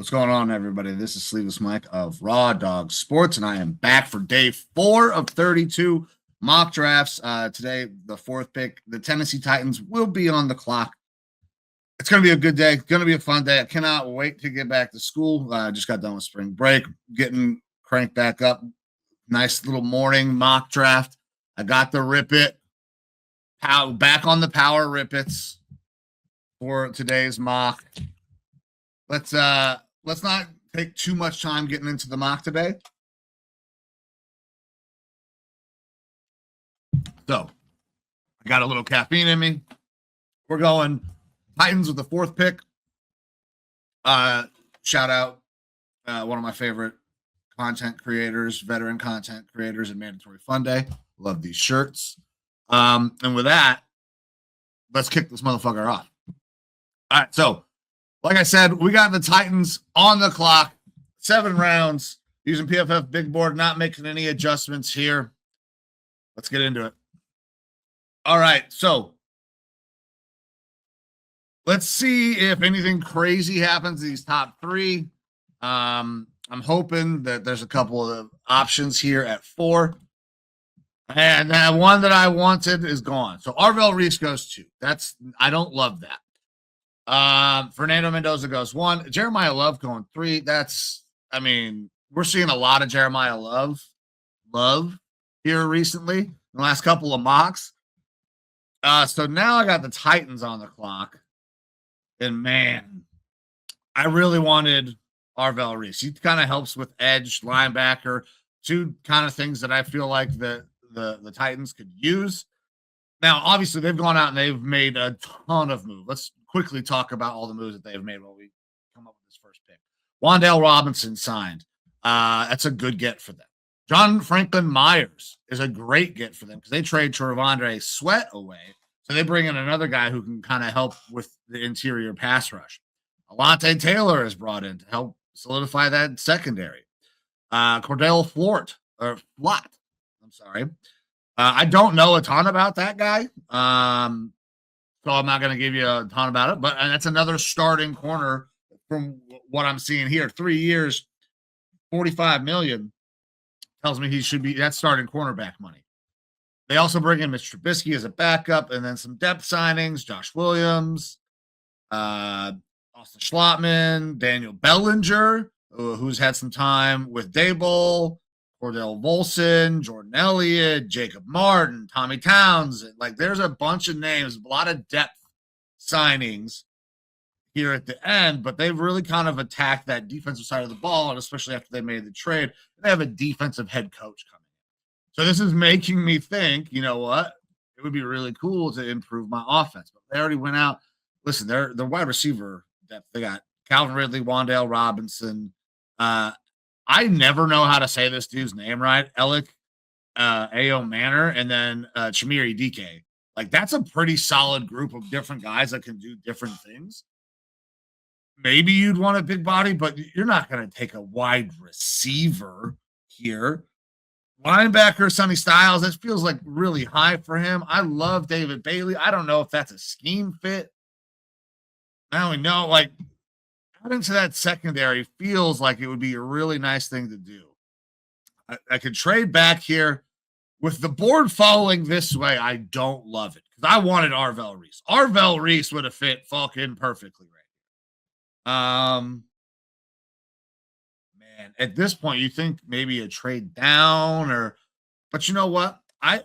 What's going on, everybody? This is Sleeveless Mike of Raw Dog Sports, and I am back for day 4 of 32 mock drafts. Today, the 4th pick, the Tennessee Titans will be on the clock. It's going to be a good day. It's going to be a fun day. I cannot wait to get back to school. I just got done with spring break, getting cranked back up. Nice little morning mock draft. I got the Rip It. Back on the power Rip It's for today's mock. Let's not take too much time getting into the mock today. So, I got a little caffeine in me. We're going Titans with the 4th pick. Shout out one of my favorite content creators, veteran content creators, and Mandatory Fun Day. Love these shirts. And with that, let's kick this motherfucker off. All right, so like I said, we got the Titans on the clock, 7 rounds, using PFF Big Board, not making any adjustments here. Let's get into it. All right, so let's see if anything crazy happens to these top 3. I'm hoping that there's a couple of options here at 4. And that one that I wanted is gone. So Arvell Reese goes 2. I don't love that. Fernando Mendoza goes 1. Jeremiah Love going 3. We're seeing a lot of Jeremiah Love here recently in the last couple of mocks. So now I got the Titans on the clock. And man, I really wanted Arvell Reese. He kind of helps with edge, linebacker, 2 kind of things that I feel like the Titans could use. Now, obviously, they've gone out and they've made a ton of moves. Let's quickly talk about all the moves that they've made while we come up with this first pick. Wan'Dale Robinson signed. That's a good get for them. John Franklin Myers is a great get for them because they trade Trevondre Sweat away. So they bring in another guy who can kind of help with the interior pass rush. Alontae Taylor is brought in to help solidify that secondary. Cordell Flott. I don't know a ton about that guy. So I'm not going to give you a ton about it, but that's another starting corner from what I'm seeing here. 3 years, $45 million tells me he should be that starting cornerback money. They also bring in Mitch Trubisky as a backup and then some depth signings, Josh Williams, Austin Schlottman, Daniel Bellinger, who's had some time with Daboll, Cordell Volson, Jordan Elliott, Jacob Martin, Tommy Townsend. Like, there's a bunch of names, a lot of depth signings here at the end, but they've really kind of attacked that defensive side of the ball, and especially after they made the trade, they have a defensive head coach coming in. So this is making me think, you know what? It would be really cool to improve my offense. But they already went out. Listen, they're wide receiver depth. They got Calvin Ridley, Wan'Dale Robinson, I never know how to say this dude's name right. Alec Ao Manor, and then Chimere DK. Like, that's a pretty solid group of different guys that can do different things. Maybe you'd want a big body, but you're not going to take a wide receiver here. Linebacker, Sonny Styles, that feels like really high for him. I love David Bailey. I don't know if that's a scheme fit. I don't know, like, adding to that secondary feels like it would be a really nice thing to do. I could trade back here. With the board falling this way, I don't love it because I wanted Arvell Reese. Arvell Reese would have fit fucking perfectly right. Man, at this point, you think maybe a trade down but you know what? I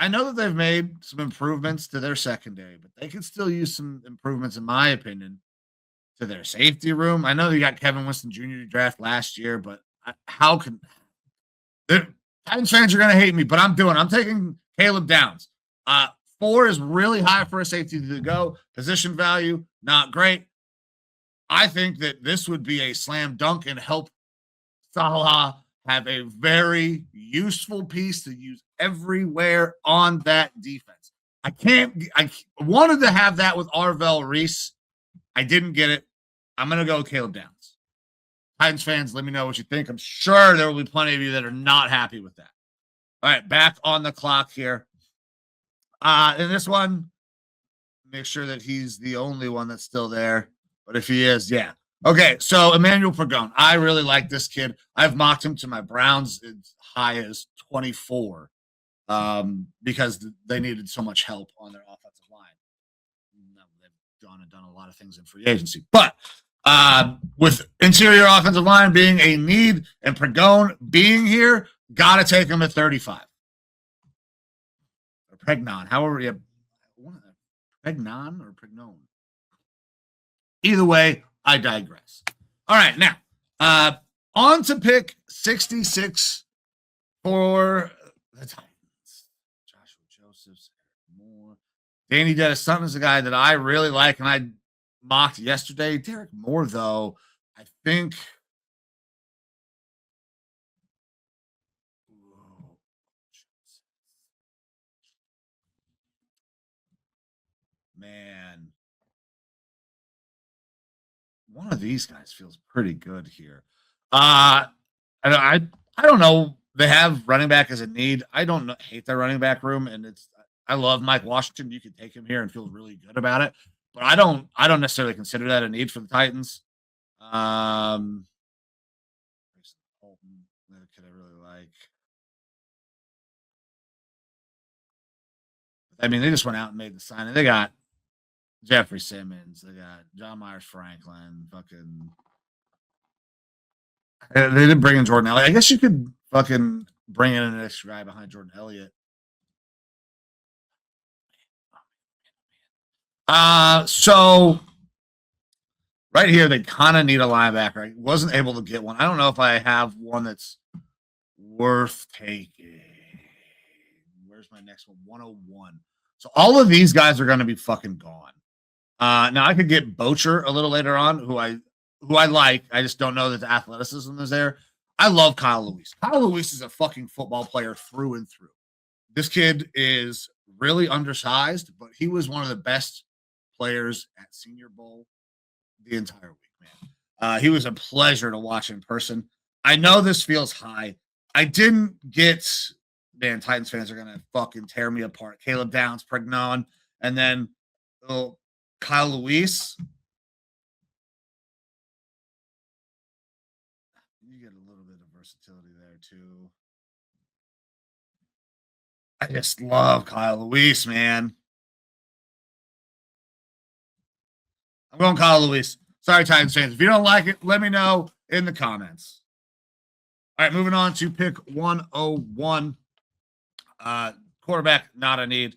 know that they've made some improvements to their secondary, but they could still use some improvements, in my opinion, to their safety room. I know you got Kevin Winston Jr. to draft last year, but how can Titans fans are going to hate me? But I'm taking Caleb Downs. 4 is really high for a safety to go. Position value, not great. I think that this would be a slam dunk and help Salah have a very useful piece to use everywhere on that defense. I wanted to have that with Arvell Reese. I didn't get it. I'm going to go with Caleb Downs. Titans fans, let me know what you think. I'm sure there will be plenty of you that are not happy with that. All right, back on the clock here. In this one, make sure that he's the only one that's still there. But if he is, yeah. Okay, so Emmanuel Pagone. I really like this kid. I've mocked him to my Browns as high as 24 because they needed so much help on their offensive line. They've done a lot of things in free agency. But with interior offensive line being a need and Pagone being here, got to take him at 35. Or Pregnon, however you Pregnon or Pregnon. Either way, I digress. All right, now on to pick 66 for the Titans. Joshua Josephs, Moore. Danny Dennis Sutton is a guy that I really like, and I mocked yesterday. Derek Moore, though, I think. Man, one of these guys feels pretty good here. I don't know. They have running back as a need. I don't hate their running back room, and I love Mike Washington. You could take him here and feel really good about it. But I don't necessarily consider that a need for the Titans. Could I really like? I mean, they just went out and made the signing. They got Jeffrey Simmons. They got John Myers Franklin. Fucking. They didn't bring in Jordan Elliott. I guess you could fucking bring in an extra guy behind Jordan Elliott. So right here, they kind of need a linebacker. I wasn't able to get one. I don't know if I have one that's worth taking. Where's my next one? 101. So all of these guys are going to be fucking gone. Now I could get Bocher a little later on, who I like. I just don't know that the athleticism is there. I love Kyle Lewis. Kyle Lewis is a fucking football player through and through. This kid is really undersized, but he was one of the best players at Senior Bowl the entire week, man. He was a pleasure to watch in person. I know this feels high. I didn't get, man, Titans fans are going to fucking tear me apart. Caleb Downs, Pregnon, and then Kyle Lewis. You get a little bit of versatility there, too. I just love Kyle Lewis, man. I'm going Kyle Lewis. Sorry, Titans fans. If you don't like it, let me know in the comments. All right, moving on to pick 101. Quarterback, not a need.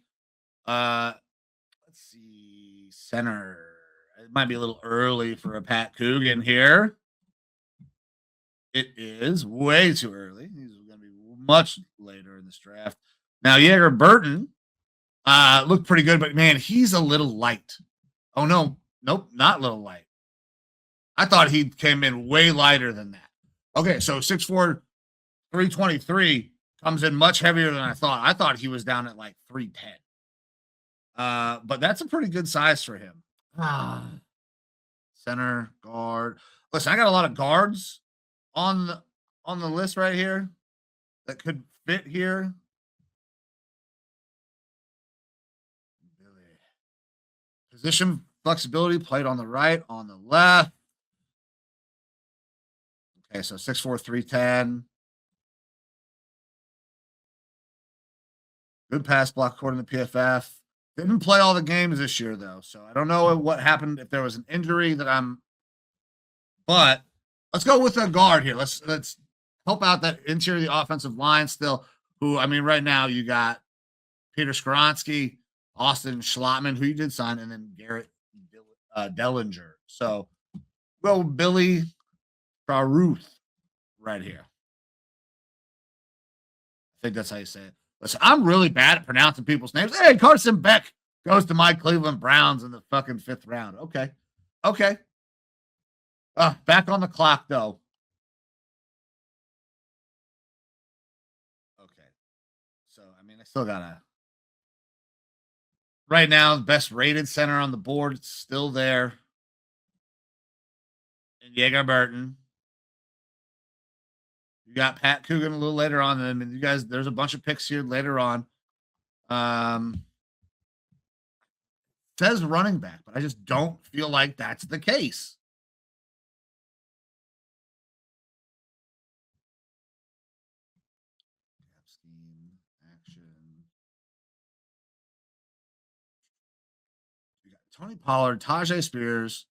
Let's see. Center. It might be a little early for a Pat Coogan here. It is way too early. He's going to be much later in this draft. Now, Jaeger Burton looked pretty good, but man, he's a little light. Oh, no. Nope, not little light. I thought he came in way lighter than that. Okay, so 6'4", 323 comes in much heavier than I thought. I thought he was down at like 310. But that's a pretty good size for him. Center, guard. Listen, I got a lot of guards on the list right here that could fit here. Position flexibility, played on the right, on the left. Okay, so 6'4", 310. Good pass block according to PFF. Didn't play all the games this year, though, so I don't know what happened, if there was an injury that I'm... But let's go with a guard here. Let's help out that interior of the offensive line still, who, I mean, right now you got Peter Skoronski, Austin Schlottman, who you did sign, and then Garrett Dellinger. So, well, Billy Ruth right here. I think that's how you say it. Listen, I'm really bad at pronouncing people's names. Hey, Carson Beck goes to my Cleveland Browns in the fucking 5th round. Okay. Back on the clock, though. Okay. So, I mean, I still got to... Right now, the best rated center on the board, it's still there. And Jaeger Burton. You got Pat Coogan a little later on. And I mean, you guys, there's a bunch of picks here later on. Says running back, but I just don't feel like that's the case. Action. You got Tony Pollard, Tajay Spears.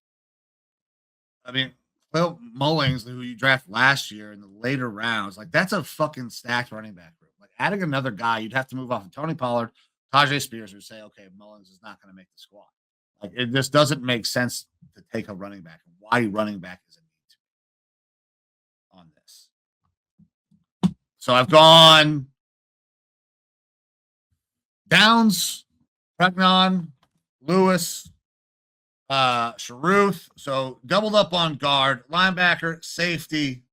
I mean, Phil Mullings, who you draft last year in the later rounds, like that's a fucking stacked running back group. Like adding another guy, you'd have to move off of Tony Pollard, Tajay Spears, or say, okay, Mullings is not going to make the squad. Like it just doesn't make sense to take a running back. Why running back is a need to on this. So I've gone Downs, Pregnon, Lewis, Sharuth. So doubled up on guard, linebacker, safety.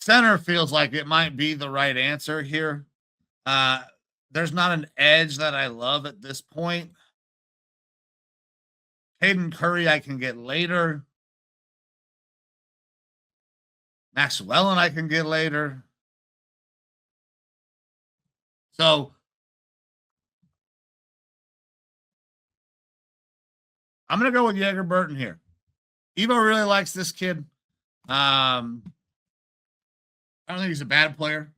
Center feels like it might be the right answer here. There's not an edge that I love at this point. Hayden Curry I can get later. Maxwell and I can get later. So I'm going to go with Yeager Burton here. Evo really likes this kid. I don't think he's a bad player.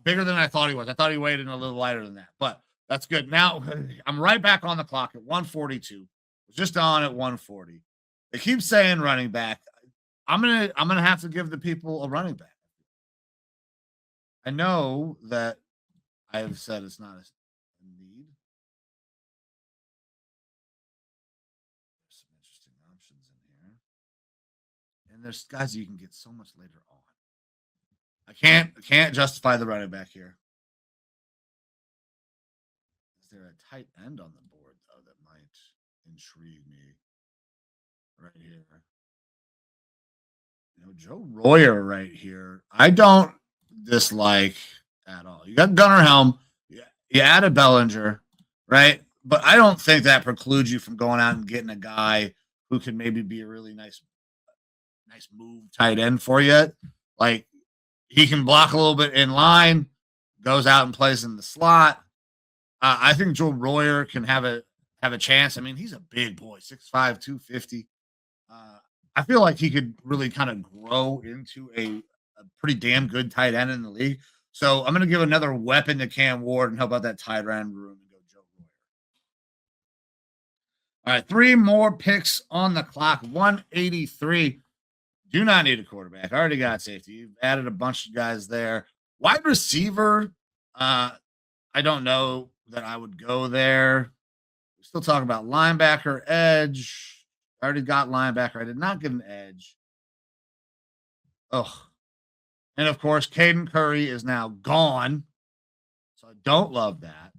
Bigger than I thought he was. I thought he weighed in a little lighter than that, but that's good. Now I'm right back on the clock at 142. Just on at 140. They keep saying running back. I'm gonna have to give the people a running back. I know that I've said it's not a need. There's some interesting options in here, and there's guys you can get so much later on. I can't justify the running back here. Is there a tight end on the board though that might intrigue me? Right here. You know, Joe Royer right here. I don't dislike at all. You got Gunnar Helm. You added Bellinger, right? But I don't think that precludes you from going out and getting a guy who can maybe be a really nice move tight end for you. Like he can block a little bit in line, goes out and plays in the slot. I think Joe Royer can have a chance. I mean, he's a big boy, 6'5", 250. I feel like he could really kind of grow into a pretty damn good tight end in the league. So I'm going to give another weapon to Cam Ward and help out that tight end room and go Joe Royer. All right, 3 more picks on the clock. 183. Do not need a quarterback. I already got safety. You've added a bunch of guys there. Wide receiver, I don't know that I would go there. We're still talking about linebacker, edge. I already got linebacker. I did not get an edge. Oh. And of course, Caden Curry is now gone. So I don't love that.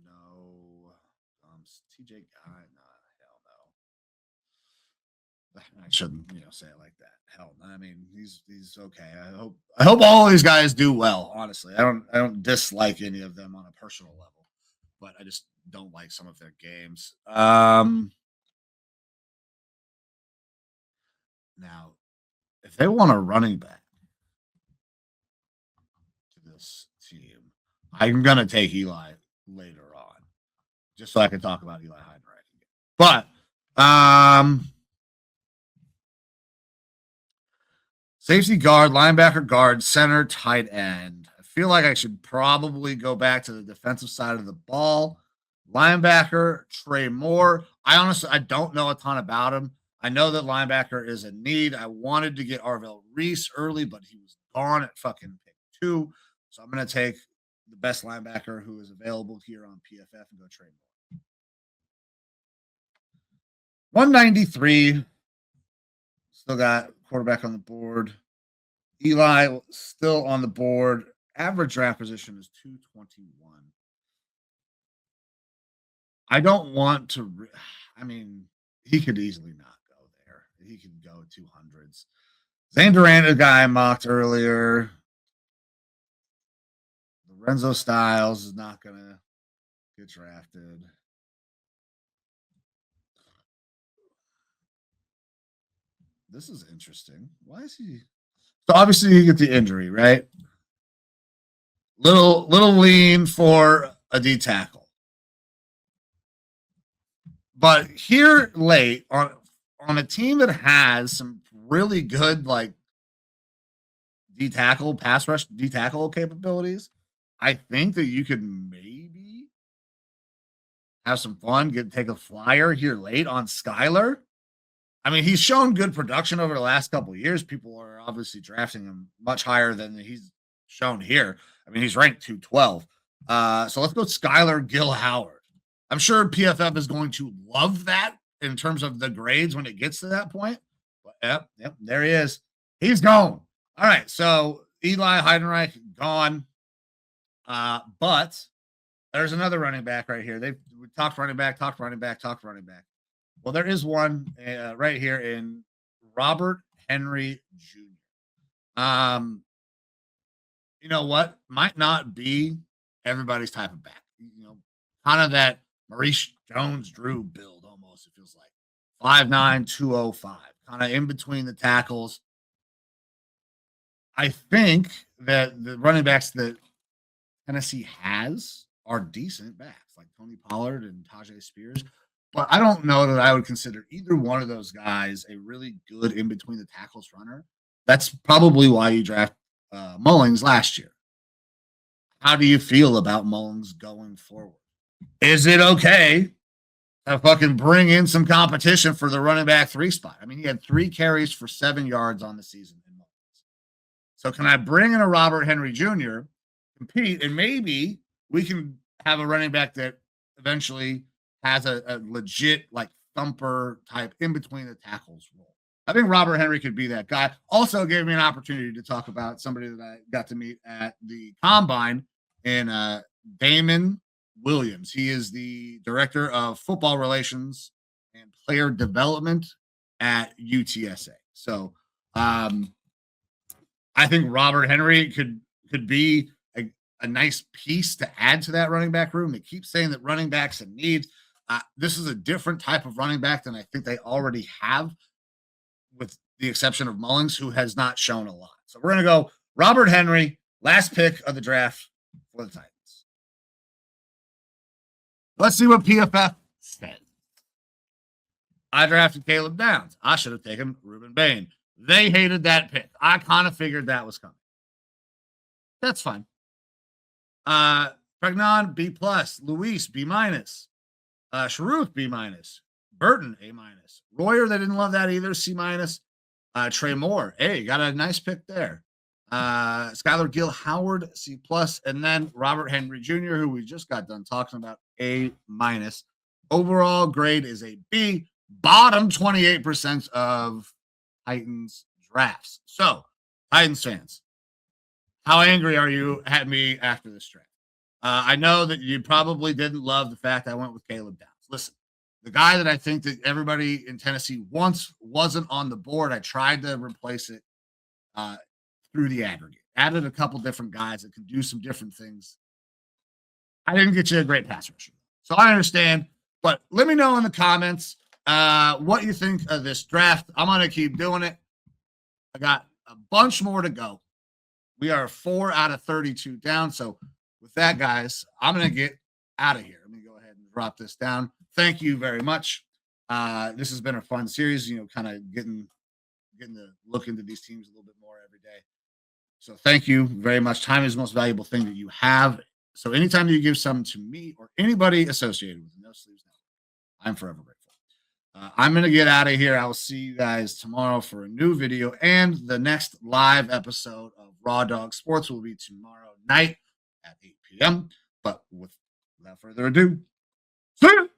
No. TJ Guy, no, hell no. I shouldn't, say it like that. Hell, I mean, he's okay. I hope all these guys do well, honestly. I don't dislike any of them on a personal level, but I just don't like some of their games. Now, if they want a running back to this team, I'm gonna take Eli later on, just so I can talk about Eli Heidenreich. But safety, guard, linebacker, guard, center, tight end. I feel like I should probably go back to the defensive side of the ball. Linebacker, Trey Moore. I don't know a ton about him. I know that linebacker is a need. I wanted to get Arvell Reese early, but he was gone at fucking pick 2. So I'm going to take the best linebacker who is available here on PFF and go Trey Moore. 193. Still got quarterback on the board. Eli still on the board. Average draft position is 221. I don't want to. He could easily not go there. He could go 200s. Zane Durant, a guy I mocked earlier. Lorenzo Styles is not going to get drafted. This is interesting. Why is he? So obviously you get the injury, right? Little lean for a D tackle. But here late on on a team that has some really good like D tackle, pass rush, D tackle capabilities, I think that you could maybe have some fun, take a flyer here late on Skyler. I mean, he's shown good production over the last couple of years. People are obviously drafting him much higher than he's shown here. I mean, he's ranked 212. So let's go Skyler Gill Howard. I'm sure PFF is going to love that in terms of the grades when it gets to that point. But yep, there he is. He's gone. All right, so Eli Heidenreich gone. But there's another running back right here. We talked running back. Well, there is one right here in Robert Henry Jr. You know what? Might not be everybody's type of back. You know, kind of that Maurice Jones-Drew build almost, it feels like. 5'9", 205, kind of in between the tackles. I think that the running backs that Tennessee has are decent backs, like Tony Pollard and Tajay Spears. But I don't know that I would consider either one of those guys a really good in between the tackles runner. That's probably why you draft Mullings last year. How do you feel about Mullings going forward? Is it okay to fucking bring in some competition for the running back 3 spot? I mean, he had 3 carries for 7 yards on the season in Mullings. So can I bring in a Robert Henry Jr., compete, and maybe we can have a running back that eventually has a legit like thumper type in between the tackles role. I think Robert Henry could be that guy. Also gave me an opportunity to talk about somebody that I got to meet at the Combine in Damon Williams. He is the director of football relations and player development at UTSA. So I think Robert Henry could be a nice piece to add to that running back room. They keep saying that running backs in need. This is a different type of running back than I think they already have, with the exception of Mullings, who has not shown a lot. So we're going to go Robert Henry, last pick of the draft for the Titans. Let's see what PFF said. I drafted Caleb Downs. I should have taken Reuben Bain. They hated that pick. I kind of figured that was coming. That's fine. Pregnon, B+. Luis, B-. Sharuth, B-. Burton, A-. Royer, they didn't love that either, C-. Trey Moore, A. Got a nice pick there. Skyler Gill Howard, C+. And then Robert Henry Jr., who we just got done talking about, A-. Overall grade is a B. Bottom 28% of Titans drafts. So, Titans fans, how angry are you at me after this draft? I know that you probably didn't love the fact I went with Caleb Downs. Listen, the guy that I think that everybody in Tennessee once wasn't on the board, I tried to replace it through the aggregate. Added a couple different guys that could do some different things. I didn't get you a great pass rusher. So I understand, but let me know in the comments what you think of this draft. I'm going to keep doing it. I got a bunch more to go. We are 4 out of 32 down. So with that, guys, I'm going to get out of here. Let me go ahead and drop this down. Thank you very much. This has been a fun series, kind of getting to look into these teams a little bit more every day. So thank you very much. Time is the most valuable thing that you have. So anytime you give something to me or anybody associated with the No Sleeves Network, I'm forever grateful. I'm going to get out of here. I will see you guys tomorrow for a new video, and the next live episode of Raw Dog Sports will be tomorrow night at 8 p.m. But without further ado, see you.